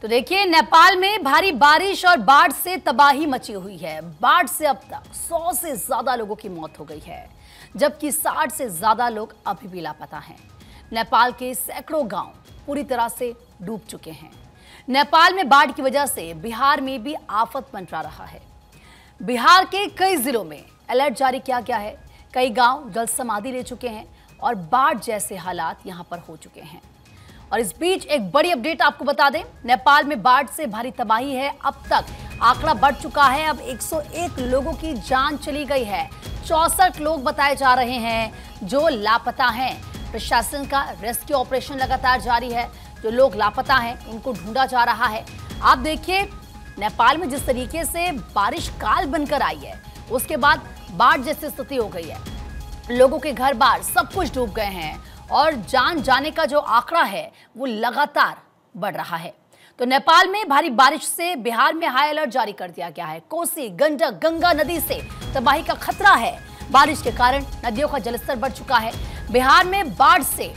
तो देखिए, नेपाल में भारी बारिश और बाढ़ से तबाही मची हुई है। बाढ़ से अब तक 100 से ज्यादा लोगों की मौत हो गई है, जबकि 60 से ज्यादा लोग अभी भी लापता हैं। नेपाल के सैकड़ों गांव पूरी तरह से डूब चुके हैं। नेपाल में बाढ़ की वजह से बिहार में भी आफत मंडरा रहा है। बिहार के कई जिलों में अलर्ट जारी किया गया है। कई गांव जल समाधि ले चुके हैं और बाढ़ जैसे हालात यहां पर हो चुके हैं। और इस बीच एक बड़ी अपडेट आपको बता दें, नेपाल में बाढ़ से भारी तबाही है। अब तक आंकड़ा बढ़ चुका है, अब 101 लोगों की जान चली गई है। 64 लोग बताए जा रहे हैं जो लापता हैं। प्रशासन का रेस्क्यू ऑपरेशन लगातार जारी है। जो लोग लापता हैं उनको ढूंढा जा रहा है। आप देखिए, नेपाल में जिस तरीके से बारिश काल बनकर आई है, उसके बाद बाढ़ जैसी स्थिति हो गई है। लोगों के घर बार सब कुछ डूब गए हैं और जान जाने का जो आंकड़ा है वो लगातार बढ़ रहा है। तो नेपाल में भारी बारिश से बिहार में हाई अलर्ट जारी कर दिया गया है। कोसी, गंडक, गंगा नदी से तबाही का खतरा है। बारिश के कारण नदियों का जलस्तर बढ़ चुका है। बिहार में बाढ़ से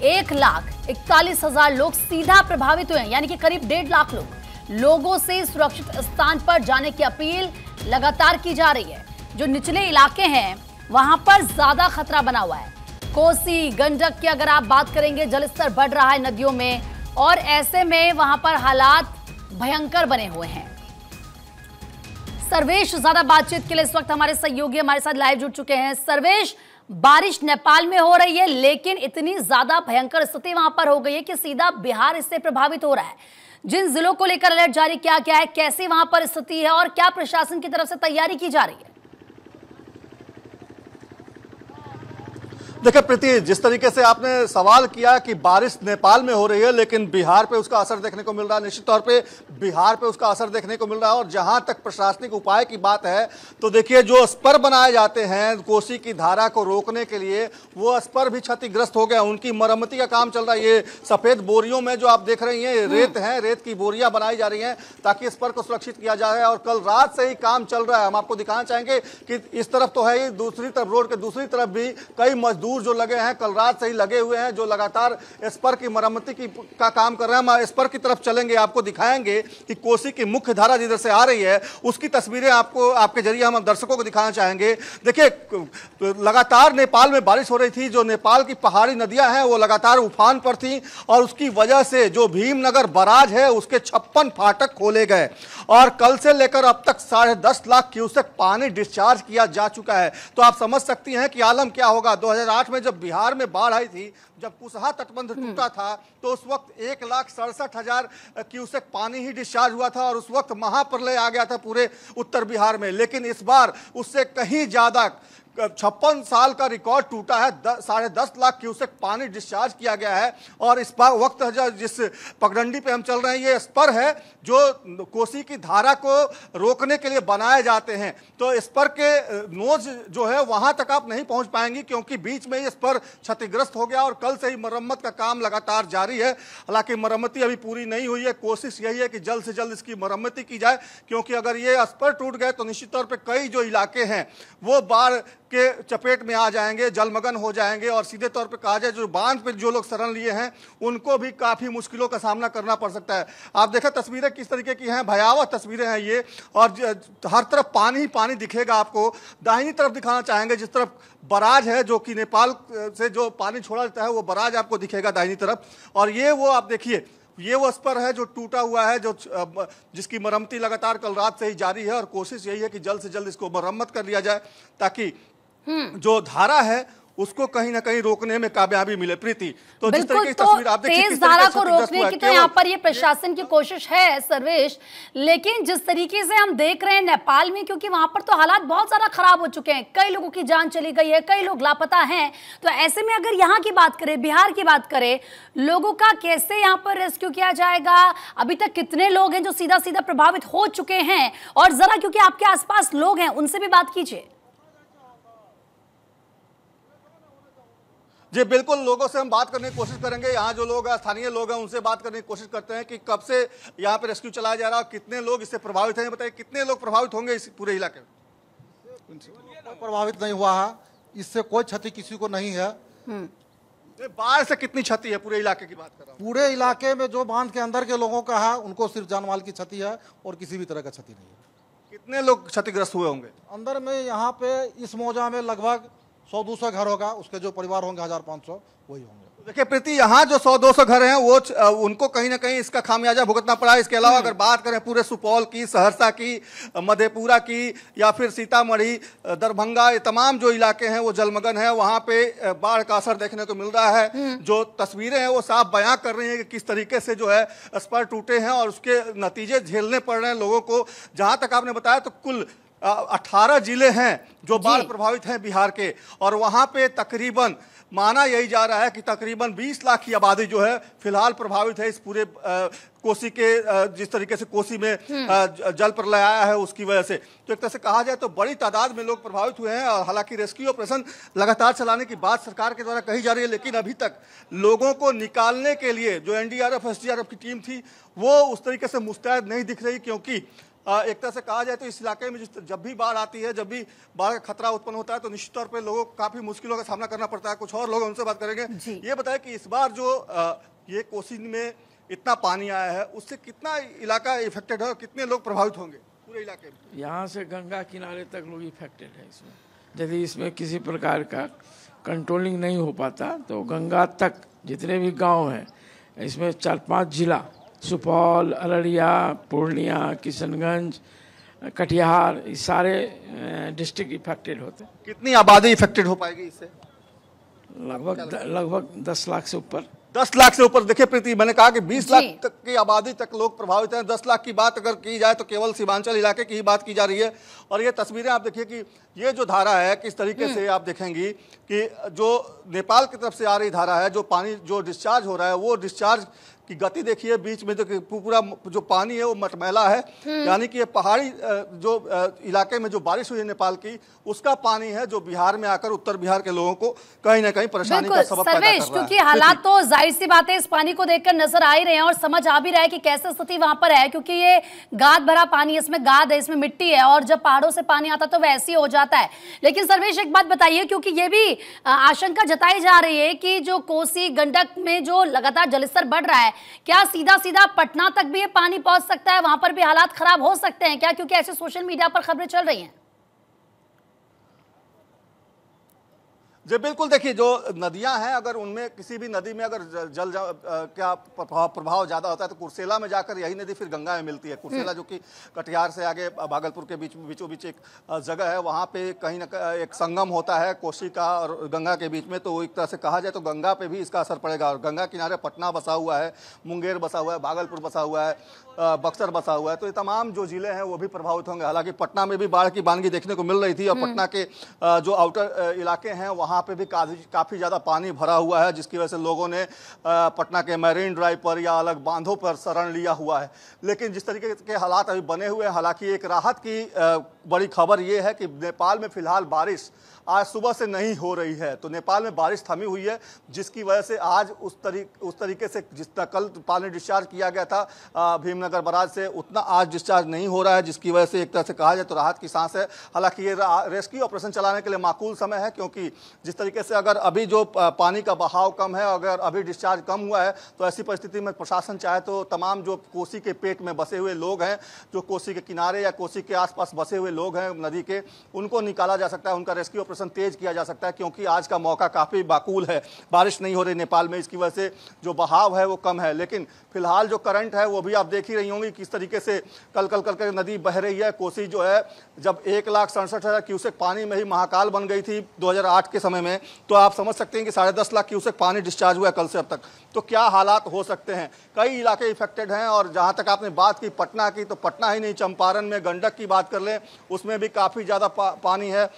1,41,000 लोग सीधा प्रभावित हुए हैं, यानी कि करीब 1.5 लाख लोगों से सुरक्षित स्थान पर जाने की अपील लगातार की जा रही है। जो निचले इलाके हैं वहां पर ज्यादा खतरा बना हुआ है। कोसी, गंडक की अगर आप बात करेंगे, जलस्तर बढ़ रहा है नदियों में और ऐसे में वहां पर हालात भयंकर बने हुए हैं। सर्वेश ज्यादा बातचीत के लिए इस वक्त हमारे सहयोगी हमारे साथ लाइव जुड़ चुके हैं। सर्वेश, बारिश नेपाल में हो रही है, लेकिन इतनी ज्यादा भयंकर स्थिति वहां पर हो गई है कि सीधा बिहार इससे प्रभावित हो रहा है। जिन जिलों को लेकर अलर्ट जारी किया गया है, कैसी वहां पर स्थिति है और क्या प्रशासन की तरफ से तैयारी की जा रही है? देखिए प्रीति, जिस तरीके से आपने सवाल किया कि बारिश नेपाल में हो रही है लेकिन बिहार पे उसका असर देखने को मिल रहा है, निश्चित तौर पे बिहार पे उसका असर देखने को मिल रहा है। और जहां तक प्रशासनिक उपाय की बात है तो देखिए, जो स्पर बनाए जाते हैं कोसी की धारा को रोकने के लिए, वो स्पर भी क्षतिग्रस्त हो गए। उनकी मरम्मती का काम चल रहा है। ये सफेद बोरियों में जो आप देख रही हैं रेत है, रेत की बोरियां बनाई जा रही हैं ताकि स्पर को सुरक्षित किया जाए। और कल रात से ही काम चल रहा है। हम आपको दिखाना चाहेंगे कि इस तरफ तो है ही, दूसरी तरफ रोड के दूसरी तरफ भी कई मजदूर जो लगे हैं, कल रात से ही लगे हुए हैं, जो लगातार स्पर की मरम्मती का काम कर रहे हैं। हम स्पर की तरफ चलेंगे, आपको दिखाएंगे कि कोसी की मुख्य धारा जिधर से आ रही है उसकी तस्वीरें आपको आपके जरिए हम दर्शकों को दिखाना चाहेंगे। देखिए, लगातार नेपाल में बारिश हो रही थी। जो नेपाल की पहाड़ी नदियां हैं वो लगातार उफान पर थी और उसकी वजह से जो भीमनगर बराज है उसके 56 फाटक खोले गए और कल से लेकर अब तक 10.5 लाख क्यूसेक पानी डिस्चार्ज किया जा चुका है। तो आप समझ सकती हैं कि आलम क्या होगा। 2008 में जब बिहार में बाढ़ आई थी, जब कुशहा तटबंध टूटा था, तो उस वक्त 1,67,000 क्यूसेक पानी ही डिस्चार्ज हुआ था और उस वक्त महाप्रलय आ गया था पूरे उत्तर बिहार में। लेकिन इस बार उससे कहीं ज्यादा 56 साल का रिकॉर्ड टूटा है। 10.5 लाख क्यूसेक पानी डिस्चार्ज किया गया है। और इस वक्त जिस पगडंडी पे हम चल रहे हैं, ये स्पर है जो कोसी की धारा को रोकने के लिए बनाए जाते हैं। तो स्पर के नोज जो है वहां तक आप नहीं पहुंच पाएंगी क्योंकि बीच में ये स्पर क्षतिग्रस्त हो गया और कल से ही मरम्मत का काम लगातार जारी है। हालांकि मरम्मती अभी पूरी नहीं हुई है। कोशिश यही है कि जल्द से जल्द इसकी मरम्मती की जाए, क्योंकि अगर ये स्पर टूट गए तो निश्चित तौर पर कई जो इलाके हैं वो बाढ़ के चपेट में आ जाएंगे, जलमग्न हो जाएंगे। और सीधे तौर पे कहा जाए, जो बांध पे जो लोग शरण लिए हैं उनको भी काफी मुश्किलों का सामना करना पड़ सकता है। आप देखें तस्वीरें किस तरीके की हैं, भयावह तस्वीरें हैं ये। और हर तरफ पानी ही पानी दिखेगा आपको। दाहिनी तरफ दिखाना चाहेंगे, जिस तरफ बराज है जो कि नेपाल से जो पानी छोड़ा जाता है, वो बराज आपको दिखेगा दाहिनी तरफ। और ये वो आप देखिए, ये वो स्पर है जो टूटा हुआ है, जो जिसकी मरम्मती लगातार कल रात से ही जारी है। और कोशिश यही है कि जल्द से जल्द इसको मरम्मत कर लिया जाए ताकि जो धारा है उसको कहीं ना कहीं रोकने में कामयाबी मिले। प्रीति, तो जिस तरीके की तस्वीर आप देखिए, तेज धारा को रोकने की तो यहाँ पर ये प्रशासन की कोशिश है सर्वेश, लेकिन जिस तरीके से हम देख रहे हैं नेपाल में, क्योंकि वहां पर तो हालात बहुत ज्यादा खराब हो चुके हैं, कई लोगों की जान चली गई है, कई लोग लापता हैं। तो ऐसे में अगर यहाँ की बात करें, बिहार की बात करें, लोगों का कैसे यहाँ पर रेस्क्यू किया जाएगा? अभी तक कितने लोग हैं जो सीधा सीधा प्रभावित हो चुके हैं? और जरा, क्योंकि आपके आसपास लोग हैं, उनसे भी बात कीजिए। जी बिल्कुल, लोगों से हम बात करने की कोशिश करेंगे। यहाँ जो लोग स्थानीय लोग हैं उनसे बात करने की कोशिश करते हैं कि कब से यहाँ पे रेस्क्यू चलाया जा रहा है और कितने लोग इससे प्रभावित हैं। बताइए, कितने लोग प्रभावित होंगे इस पूरे इलाके में? कोई प्रभावित नहीं हुआ है, इससे कोई क्षति किसी को नहीं है। बाढ़ से कितनी क्षति है? पूरे इलाके की बात कर रहा हूँ। पूरे इलाके में जो बांध के अंदर के लोगों का है उनको सिर्फ जानमाल की क्षति है और किसी भी तरह का क्षति नहीं है। कितने लोग क्षतिग्रस्त हुए होंगे? अंदर में यहाँ पे इस मौजा में लगभग 100-200 घर होगा, उसके जो परिवार होंगे 1000-500 वही होंगे। देखिए प्रीति, यहाँ जो 100-200 घर हैं वो उनको कहीं ना कहीं इसका खामियाजा भुगतना पड़ा है। इसके अलावा अगर बात करें पूरे सुपौल की, सहरसा की, मधेपुरा की या फिर सीतामढ़ी, दरभंगा, ये तमाम जो इलाके हैं वो जलमग्न है। वहाँ पे बाढ़ का असर देखने को मिल रहा है। जो तस्वीरें हैं वो साफ बयां कर रही हैं कि किस तरीके से जो है स्पर टूटे हैं और उसके नतीजे झेलने पड़ रहे हैं लोगों को। जहाँ तक आपने बताया तो कुल 18 जिले हैं जो बाढ़ प्रभावित हैं बिहार के, और वहाँ पे तकरीबन माना यही जा रहा है कि तकरीबन 20 लाख की आबादी जो है फिलहाल प्रभावित है इस पूरे कोसी के जिस तरीके से कोसी में जल प्रलय आया है उसकी वजह से। तो एक तरह से कहा जाए तो बड़ी तादाद में लोग प्रभावित हुए हैं। और हालांकि रेस्क्यू ऑपरेशन लगातार चलाने की बात सरकार के द्वारा कही जा रही है, लेकिन अभी तक लोगों को निकालने के लिए जो एनडीआरएफ एसडीआरएफ की टीम थी वो उस तरीके से मुस्तैद नहीं दिख रही। क्योंकि एक तरह से कहा जाए तो इस इलाके में जब भी बाढ़ आती है, जब भी बाढ़ का खतरा उत्पन्न होता है तो निश्चित तौर पे लोगों को काफी मुश्किलों का सामना करना पड़ता है। कुछ और लोग उनसे बात करेंगे। ये बताएं कि इस बार जो ये कोसी में इतना पानी आया है उससे कितना इलाका इफेक्टेड है और कितने लोग प्रभावित होंगे पूरे इलाके में? यहाँ से गंगा किनारे तक लोग इफेक्टेड है इसमें। यदि इसमें किसी प्रकार का कंट्रोलिंग नहीं हो पाता तो गंगा तक जितने भी गाँव हैं, इसमें 4-5 जिला, सुपौल, अररिया, पूर्णिया, किशनगंज, कटिहार, ये सारे डिस्ट्रिक्ट इफेक्टेड होते हैं। कितनी आबादी इफेक्टेड हो पाएगी इससे? लगभग 10 लाख से ऊपर। 10 लाख से ऊपर। देखिए प्रीति, मैंने कहा कि 20 लाख तक की आबादी तक लोग प्रभावित हैं। 10 लाख की बात अगर की जाए तो केवल सीमांचल इलाके की ही बात की जा रही है। और ये तस्वीरें आप देखिए कि ये जो धारा है किस तरीके से आप देखेंगी कि जो नेपाल की तरफ से आ रही धारा है, जो पानी जो डिस्चार्ज हो रहा है वो डिस्चार्ज की गति देखिए। बीच में तो पूरा जो पानी है वो मटमैला है, यानी कि ये पहाड़ी जो इलाके में जो बारिश हुई है नेपाल की उसका पानी है जो बिहार में आकर उत्तर बिहार के लोगों को कहीं ना कहीं परेशानी का सबब पैदा कर रहा है। क्योंकि हालात तो जाहिर सी बात है इस पानी को देखकर नजर आ ही रहे हैं और समझ आ भी रहा है कि कैसे स्थिति वहां पर है, क्योंकि ये गाद भरा पानी है, इसमें गाद है, इसमें मिट्टी है और जब पहाड़ों से पानी आता तो वैसे ही हो जाता है। लेकिन सर्वेश एक बात बताइए, क्योंकि ये भी आशंका जताई जा रही है कि जो कोसी गंडक में जो लगातार जलस्तर बढ़ रहा है, क्या सीधा सीधा पटना तक भी ये पानी पहुंच सकता है? वहां पर भी हालात खराब हो सकते हैं क्या? क्योंकि ऐसे सोशल मीडिया पर खबरें चल रही हैं। जी बिल्कुल, देखिए जो नदियां हैं अगर उनमें किसी भी नदी में अगर जल क्या प्रभाव ज़्यादा होता है तो कुर्सेला में जाकर यही नदी फिर गंगा में मिलती है। कुर्सेला जो कि कटिहार से आगे भागलपुर के बीचों बीच एक जगह है, वहाँ पे कहीं ना एक संगम होता है कोसी का और गंगा के बीच में। तो एक तरह से कहा जाए तो गंगा पे भी इसका असर पड़ेगा। और गंगा किनारे पटना बसा हुआ है, मुंगेर बसा हुआ है, भागलपुर बसा हुआ है, बक्सर बसा हुआ है। तो ये तमाम जो जिले हैं वो भी प्रभावित होंगे। हालांकि पटना में भी बाढ़ की बानगी देखने को मिल रही थी और पटना के जो आउटर इलाके हैं वहाँ पे भी काफ़ी ज़्यादा पानी भरा हुआ है, जिसकी वजह से लोगों ने पटना के मैरीन ड्राइव पर या अलग बांधों पर शरण लिया हुआ है। लेकिन जिस तरीके के हालात अभी बने हुए हैं, हालांकि एक राहत की बड़ी खबर ये है कि नेपाल में फिलहाल बारिश आज सुबह से नहीं हो रही है। तो नेपाल में बारिश थमी हुई है, जिसकी वजह से आज उस तरीके से जितना कल पानी डिस्चार्ज किया गया था भीमनगर बराज से, उतना आज डिस्चार्ज नहीं हो रहा है, जिसकी वजह से एक तरह से कहा जाए तो राहत की सांस है। हालांकि ये रेस्क्यू ऑपरेशन चलाने के लिए माकूल समय है, क्योंकि जिस तरीके से अगर अभी जो पानी का बहाव कम है, अगर अभी डिस्चार्ज कम हुआ है, तो ऐसी परिस्थिति में प्रशासन चाहे तो तमाम जो कोसी के पेट में बसे हुए लोग हैं, जो कोसी के किनारे या कोसी के आसपास बसे हुए लोग हैं नदी के, उनको निकाला जा सकता है, उनका रेस्क्यू ऑपरेशन तेज किया जा सकता है। क्योंकि आज का मौका काफ़ी माकूल है, बारिश नहीं हो रही नेपाल में, इसकी वजह से जो बहाव है वो कम है। लेकिन फिलहाल जो करंट है वो भी आप देख ही रही होंगी किस तरीके से कल करके नदी बह रही है। कोसी जो है जब 1,67,000 क्यूसेक पानी में ही महाकाल बन गई थी 2008 के समय में, तो आप समझ सकते हैं कि 10.5 लाख क्यूसेक पानी डिस्चार्ज हुआ है कल से अब तक। तो क्या हालात हो सकते हैं? कई इलाके इफेक्टेड हैं। और जहां तक आपने बात की पटना की, तो पटना ही नहीं, चंपारण में गंडक की बात कर लें, उसमें भी काफ़ी ज़्यादा पानी है।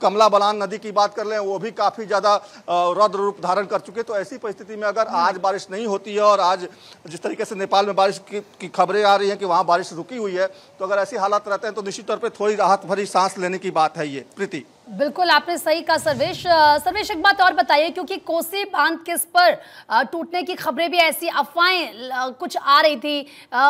कमला बलान नदी की बात कर लें, वो भी काफ़ी ज़्यादा रौद्र रूप धारण कर चुके। तो ऐसी परिस्थिति में अगर आज बारिश नहीं होती है और आज जिस तरीके से नेपाल में बारिश की खबरें आ रही हैं कि वहाँ बारिश रुकी हुई है, तो अगर ऐसे हालात रहते हैं तो निश्चित तौर पर थोड़ी राहत भरी सांस लेने की बात है ये। प्रीति, बिल्कुल आपने सही कहा सर्वेश। सर्वेश एक बात और बताइए, क्योंकि कोसी बांध किस पर टूटने की खबरें भी ऐसी अफवाहें कुछ आ रही थी,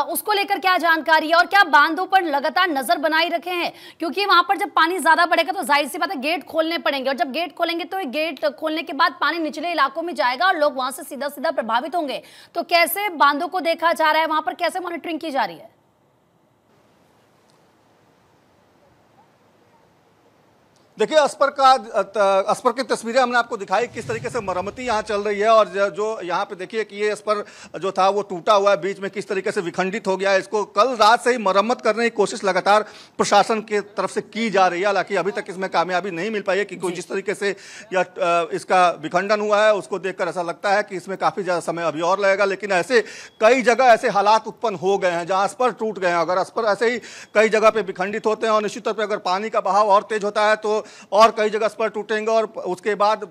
उसको लेकर क्या जानकारी है और क्या बांधों पर लगातार नजर बनाए रखे हैं? क्योंकि वहां पर जब पानी ज्यादा बढ़ेगा तो जाहिर सी बात है गेट खोलने पड़ेंगे, और जब गेट खोलेंगे तो गेट खोलने के बाद पानी निचले इलाकों में जाएगा और लोग वहां से सीधा सीधा प्रभावित होंगे। तो कैसे बांधों को देखा जा रहा है, वहां पर कैसे मॉनिटरिंग की जा रही है? देखिए, अस्पर की तस्वीरें हमने आपको दिखाई किस तरीके से मरम्मती यहाँ चल रही है, और जो यहाँ पे देखिए कि ये अस्पर जो था वो टूटा हुआ है, बीच में किस तरीके से विखंडित हो गया है। इसको कल रात से ही मरम्मत करने की कोशिश लगातार प्रशासन की तरफ से की जा रही है, हालांकि अभी तक इसमें कामयाबी नहीं मिल पाई है, क्योंकि जिस तरीके से इसका विखंडन हुआ है उसको देखकर ऐसा लगता है कि इसमें काफी ज्यादा समय अभी और लगेगा। लेकिन ऐसे कई जगह ऐसे हालात उत्पन्न हो गए हैं जहाँ अस्पर टूट गए हैं। अगर अस्पर ऐसे ही कई जगह पे विखंडित होते हैं और निश्चित तौर पर अगर पानी का बहाव और तेज होता है तो और कई जगह पर टूटेंगे, और उसके बाद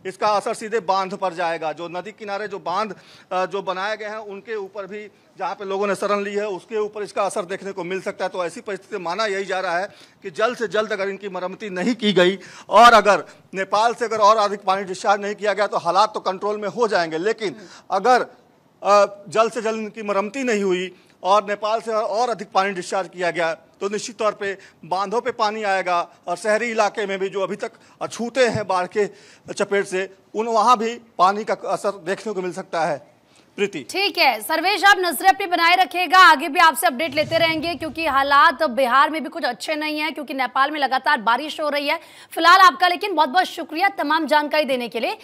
इसका असर सीधे बांध पर जाएगा। जो नदी किनारे जो बांध जो बनाए गए हैं उनके ऊपर भी, जहां पे लोगों ने शरण ली है, उसके ऊपर इसका असर देखने को मिल सकता है। तो ऐसी परिस्थिति माना यही जा रहा है कि जल्द से जल्द अगर इनकी मरम्मती नहीं की गई और अगर नेपाल से अगर और अधिक पानी डिस्चार्ज नहीं किया गया तो हालात तो कंट्रोल में हो जाएंगे। लेकिन अगर जल्द से जल्द इनकी मरम्मती नहीं हुई और नेपाल से और अधिक पानी डिस्चार्ज किया गया तो निश्चित तौर पे बांधों पे पानी आएगा, और शहरी इलाके में भी जो अभी तक अछूते हैं बाढ़ के चपेट से, वहां भी पानी का असर देखने को मिल सकता है। प्रीति, ठीक है सर्वेश, आप नजरें अपनी बनाए रखिएगा, आगे भी आपसे अपडेट लेते रहेंगे, क्योंकि हालात बिहार में भी कुछ अच्छे नहीं है, क्योंकि नेपाल में लगातार बारिश हो रही है। फिलहाल आपका लेकिन बहुत बहुत शुक्रिया तमाम जानकारी देने के लिए।